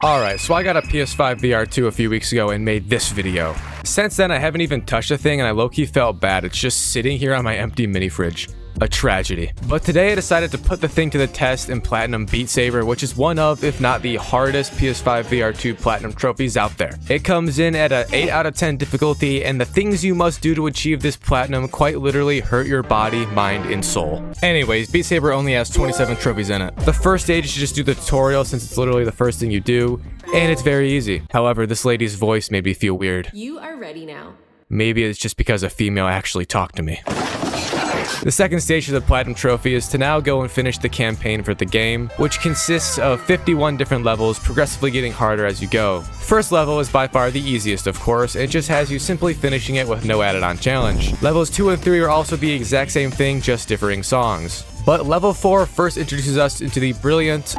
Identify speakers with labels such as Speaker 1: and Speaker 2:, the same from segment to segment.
Speaker 1: Alright, so I got a PS5 VR2 a few weeks ago and made this video. Since then, I haven't even touched the thing and I low-key felt bad. It's just sitting here on my empty mini fridge. A tragedy. But today I decided to put the thing to the test in Platinum Beat Saber, which is one of, if not the hardest PS5 VR2 Platinum trophies out there. It comes in at an 8 out of 10 difficulty, and the things you must do to achieve this Platinum quite literally hurt your body, mind, and soul. Anyways, Beat Saber only has 27 trophies in it. The first stage is just do the tutorial since it's literally the first thing you do, and it's very easy. However, this lady's voice made me feel weird.
Speaker 2: You are ready now.
Speaker 1: Maybe it's just because a female actually talked to me. The second stage of the Platinum Trophy is to now go and finish the campaign for the game, which consists of 51 different levels, progressively getting harder as you go. First level is by far the easiest, of course. It just has you simply finishing it with no added on challenge. Levels 2 and 3 are also the exact same thing, just differing songs. But level 4 first introduces us into the brilliant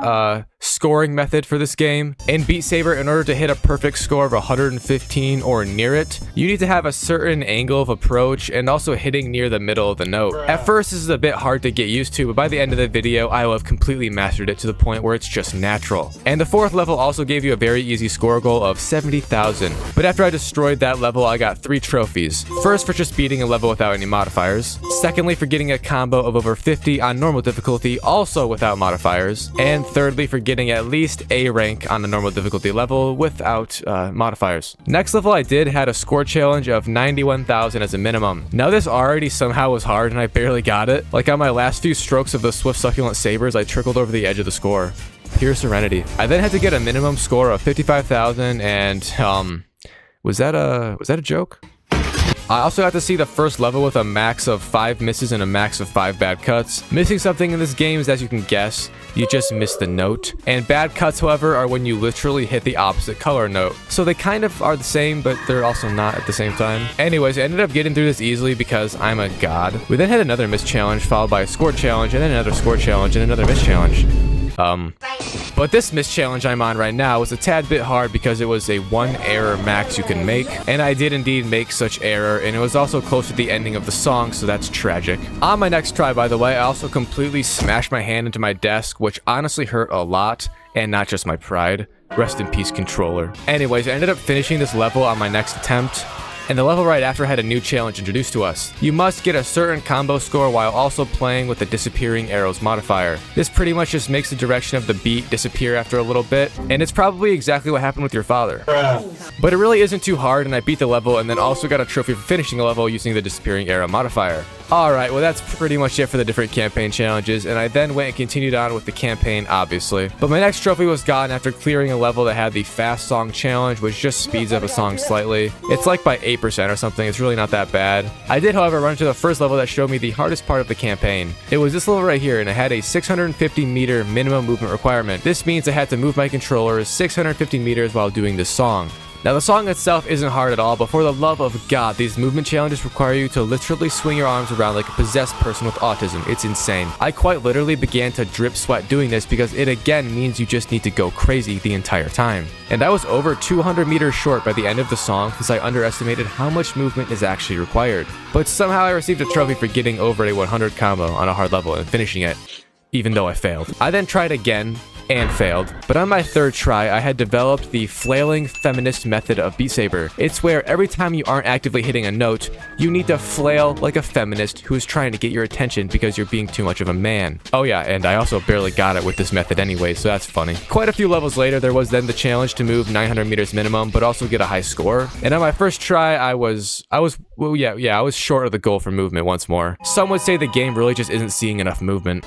Speaker 1: scoring method for this game. In Beat Saber, in order to hit a perfect score of 115 or near it, you need to have a certain angle of approach and also hitting near the middle of the note. At first, this is a bit hard to get used to, but by the end of the video, I will have completely mastered it to the point where it's just natural. And the fourth level also gave you a very easy score goal of 70,000. But after I destroyed that level, I got 3 trophies. First, for just beating a level without any modifiers. Secondly, for getting a combo of over 50 on normal difficulty, also without modifiers. And thirdly, for getting at least A rank on the normal difficulty level without modifiers. Next level I did had a score challenge of 91,000 as a minimum. Now this already somehow was hard and I barely got it. Like on my last few strokes of the Swift Succulent Sabers, I trickled over the edge of the score. Pure serenity. I then had to get a minimum score of 55,000 and was that a joke? I also got to see the first level with a max of 5 misses and a max of 5 bad cuts. Missing something in this game is, as you can guess, you just miss the note. And bad cuts, however, are when you literally hit the opposite color note. So they kind of are the same, but they're also not at the same time. Anyways, I ended up getting through this easily because I'm a god. We then had another miss challenge followed by a score challenge and then another score challenge and another miss challenge. But this miss challenge I'm on right now was a tad bit hard because it was a 1 error max you can make, and I did indeed make such error, and it was also close to the ending of the song, so that's tragic. On my next try, by the way, I also completely smashed my hand into my desk, which honestly hurt a lot, and not just my pride. Rest in peace, controller. Anyways, I ended up finishing this level on my next attempt. And the level right after had a new challenge introduced to us. You must get a certain combo score while also playing with the disappearing arrows modifier. This pretty much just makes the direction of the beat disappear after a little bit, and it's probably exactly what happened with your father. But it really isn't too hard, and I beat the level and then also got a trophy for finishing the level using the disappearing arrow modifier. Alright, well that's pretty much it for the different campaign challenges, and I then went and continued on with the campaign, obviously. But my next trophy was gotten after clearing a level that had the fast song challenge, which just speeds up a song slightly. It's like by 8% or something, it's really not that bad. I did, however, run into the first level that showed me the hardest part of the campaign. It was this level right here, and it had a 650 meter minimum movement requirement. This means I had to move my controller 650 meters while doing this song. Now the song itself isn't hard at all, but for the love of God, these movement challenges require you to literally swing your arms around like a possessed person with autism. It's insane. I quite literally began to drip sweat doing this because it again means you just need to go crazy the entire time. And I was over 200 meters short by the end of the song since I underestimated how much movement is actually required. But somehow I received a trophy for getting over a 100 combo on a hard level and finishing it, even though I failed. I then tried again and failed, but on my third try, I had developed the flailing feminist method of Beat Saber. It's where every time you aren't actively hitting a note, you need to flail like a feminist who is trying to get your attention because you're being too much of a man. Oh yeah, and I also barely got it with this method anyway, so that's funny. Quite a few levels later, there was then the challenge to move 900 meters minimum, but also get a high score. And on my first try, I was short of the goal for movement once more. Some would say the game really just isn't seeing enough movement.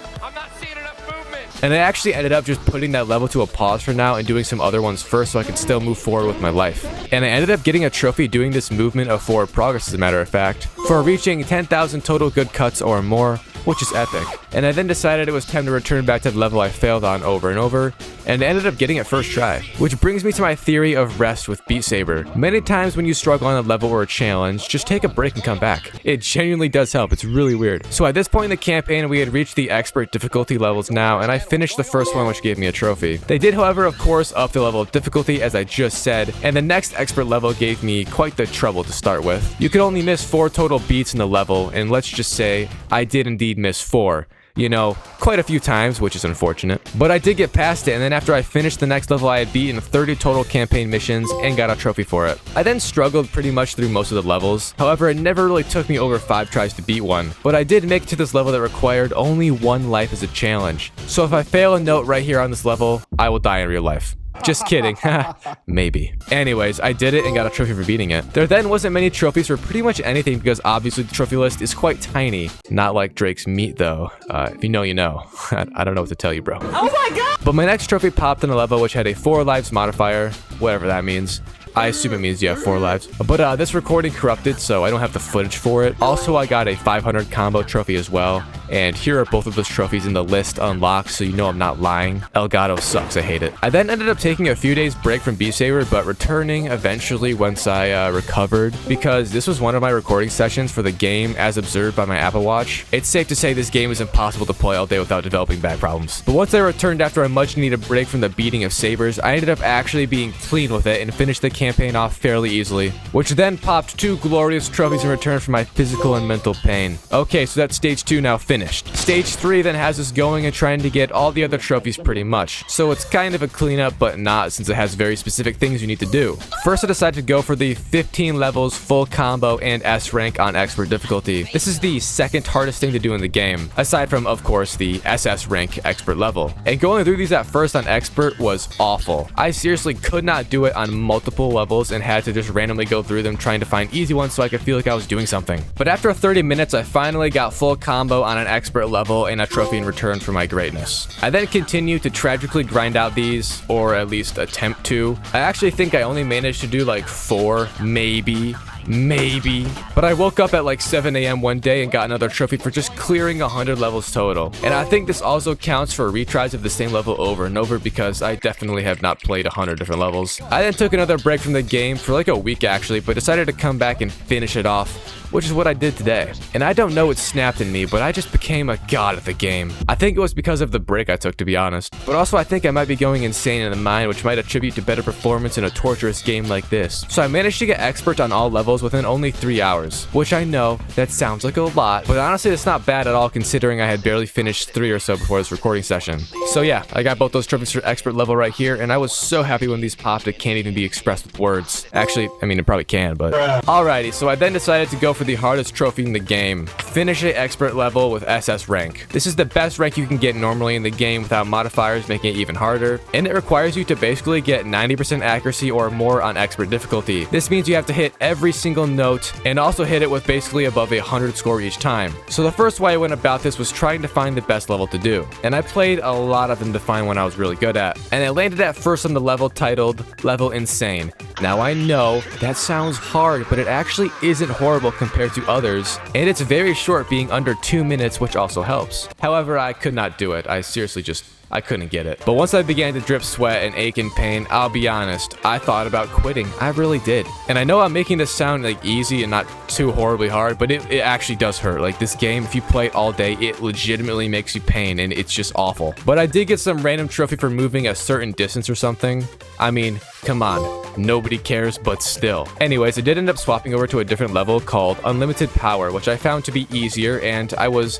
Speaker 1: And I actually ended up just putting that level to a pause for now and doing some other ones first so I could still move forward with my life. And I ended up getting a trophy doing this movement of forward progress, as a matter of fact, for reaching 10,000 total good cuts or more, which is epic. And I then decided it was time to return back to the level I failed on over and over, and I ended up getting it first try. Which brings me to my theory of rest with Beat Saber. Many times when you struggle on a level or a challenge, just take a break and come back. It genuinely does help, it's really weird. So at this point in the campaign, we had reached the expert difficulty levels now, and I finished the first one, which gave me a trophy. They did, however, of course, up the level of difficulty, as I just said, and the next expert level gave me quite the trouble to start with. You could only miss 4 total beats in the level, and let's just say, I did indeed miss 4. you know, quite a few times, which is unfortunate. But I did get past it, and then after I finished the next level, I had beaten 30 total campaign missions and got a trophy for it. I then struggled pretty much through most of the levels. However, it never really took me over 5 tries to beat one. But I did make it to this level that required only 1 life as a challenge. So if I fail a note right here on this level, I will die in real life. Just kidding. Maybe. Anyways, I did it and got a trophy for beating it. There then wasn't many trophies for pretty much anything because obviously the trophy list is quite tiny. Not like Drake's meat though. If you know, you know. I don't know what to tell you, bro. Oh my god! But my next trophy popped in a level which had a 4 lives modifier, whatever that means. I assume it means you have 4 lives. But this recording corrupted, so I don't have the footage for it. Also, I got a 500 combo trophy as well. And here are both of those trophies in the list unlocked, so you know I'm not lying. Elgato sucks, I hate it. I then ended up taking a few days break from Beat Saber, but returning eventually once I recovered, because this was one of my recording sessions for the game as observed by my Apple Watch. It's safe to say this game is impossible to play all day without developing back problems. But once I returned after a much needed break from the beating of Sabers, I ended up actually being clean with it and finished the campaign off fairly easily, which then popped 2 glorious trophies in return for my physical and mental pain. Okay, so that's stage 2 now finished. Stage 3 then has us going and trying to get all the other trophies pretty much. So it's kind of a cleanup, but not, since it has very specific things you need to do. First, I decided to go for the 15 levels full combo and S rank on expert difficulty. This is the second hardest thing to do in the game, aside from, of course, the SS rank expert level. And going through these at first on expert was awful. I seriously could not do it on multiple levels and had to just randomly go through them trying to find easy ones so I could feel like I was doing something. But after 30 minutes, I finally got full combo on an expert level and a trophy in return for my greatness. I then continued to tragically grind out these, or at least attempt to. I actually think I only managed to do like 4, maybe. But I woke up at like 7 a.m. one day and got another trophy for just clearing 100 levels total. And I think this also counts for retries of the same level over and over because I definitely have not played 100 different levels. I then took another break from the game for like a week actually, but decided to come back and finish it off, which is what I did today. And I don't know what snapped in me, but I just became a god at the game. I think it was because of the break I took, to be honest. But also I think I might be going insane in the mind, which might attribute to better performance in a torturous game like this. So I managed to get expert on all levels within only 3 hours, which I know that sounds like a lot, but honestly it's not bad at all considering I had barely finished 3 or so before this recording session. So yeah, I got both those trophies for expert level right here, and I was so happy when these popped it can't even be expressed with words. Actually, I mean it probably can, but... Alrighty, so I then decided to go for the hardest trophy in the game. Finish a expert level with SS rank. This is the best rank you can get normally in the game without modifiers making it even harder, and it requires you to basically get 90% accuracy or more on expert difficulty. This means you have to hit every single note and also hit it with basically above a 100 score each time. So the first way I went about this was trying to find the best level to do, and I played a lot of them to find one I was really good at, and I landed at first on the level titled Level Insane. Now I know that sounds hard, but it actually isn't horrible compared to others, and it's very short, being under 2 minutes, which also helps. However, I could not do it. I couldn't get it. But once I began to drip sweat and ache in pain, I'll be honest, I thought about quitting. I really did. And I know I'm making this sound like easy and not too horribly hard, but it actually does hurt. Like this game, if you play it all day, it legitimately makes you pain and it's just awful. But I did get some random trophy for moving a certain distance or something. I mean, come on. Nobody cares, but still. Anyways, I did end up swapping over to a different level called Unlimited Power, which I found to be easier, and I was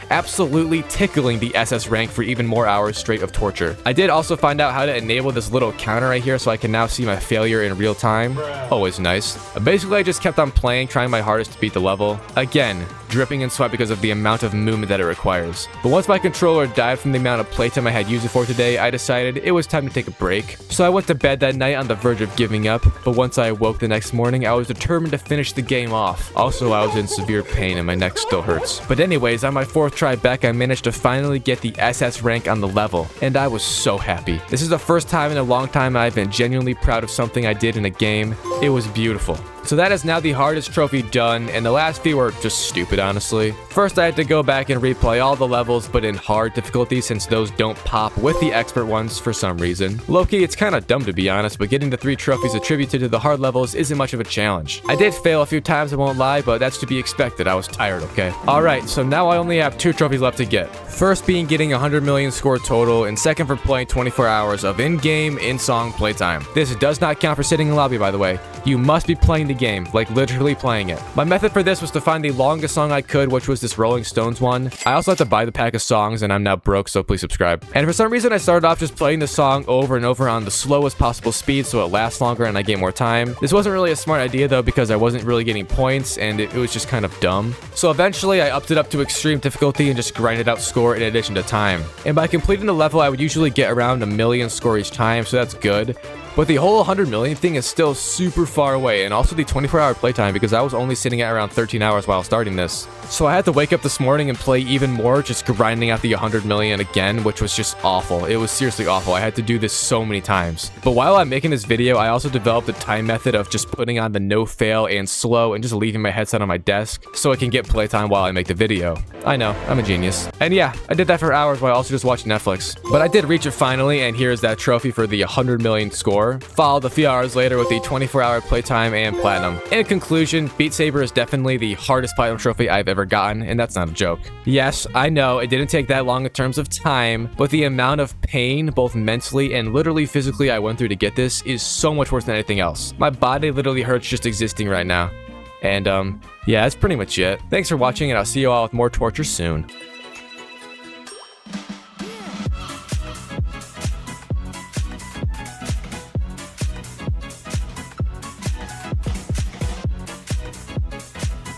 Speaker 1: absolutely tickling the SS rank for even more hours straight of torture. I did also find out how to enable this little counter right here so I can now see my failure in real time. Always nice. Basically, I just kept on playing, trying my hardest to beat the level. Again, dripping in sweat because of the amount of movement that it requires. But once my controller died from the amount of playtime I had used it for today, I decided it was time to take a break. So I went to bed that night on the verge of giving up, but once I awoke the next morning, I was determined to finish the game off. Also, I was in severe pain and my neck still hurts. But anyways, on my 4th try back, I managed to finally get the SS rank on the level, and I was so happy. This is the first time in a long time I've been genuinely proud of something I did in a game. It was beautiful. So that is now the hardest trophy done, and the last few were just stupid, honestly. First, I had to go back and replay all the levels, but in hard difficulty since those don't pop with the expert ones for some reason. Low-key, it's kinda dumb to be honest, but getting the 3 trophies attributed to the hard levels isn't much of a challenge. I did fail a few times, I won't lie, but that's to be expected. I was tired, okay? Alright, so now I only have 2 trophies left to get. First being getting 100 million score total, and second for playing 24 hours of in-game, in-song playtime. This does not count for sitting in lobby, by the way. You must be playing the the game, like literally playing it. My method for this was to find the longest song I could, which was this Rolling Stones one. I also had to buy the pack of songs, and I'm now broke, so please subscribe. And for some reason, I started off just playing the song over and over on the slowest possible speed so it lasts longer and I get more time. This wasn't really a smart idea though, because I wasn't really getting points and it was just kind of dumb. So eventually I upped it up to extreme difficulty and just grinded out score in addition to time. And by completing the level, I would usually get around 1,000,000 score each time, so that's good. But the whole 100 million thing is still super far away, and also the 24-hour playtime, because I was only sitting at around 13 hours while starting this. So I had to wake up this morning and play even more, just grinding out the 100 million again, which was just awful. It was seriously awful. I had to do this so many times. But while I'm making this video, I also developed a time method of just putting on the no fail and slow and just leaving my headset on my desk so I can get playtime while I make the video. I know, I'm a genius. And yeah, I did that for hours while also just watching Netflix. But I did reach it finally, and here's that trophy for the 100 million score. Followed a few hours later with the 24-hour playtime and platinum. In conclusion, Beat Saber is definitely the hardest platinum trophy I've ever gotten, and that's not a joke. Yes, I know it didn't take that long in terms of time, but the amount of pain, both mentally and literally physically, I went through to get this is so much worse than anything else. My body literally hurts just existing right now. And yeah, that's pretty much it. Thanks for watching, and I'll see you all with more torture soon.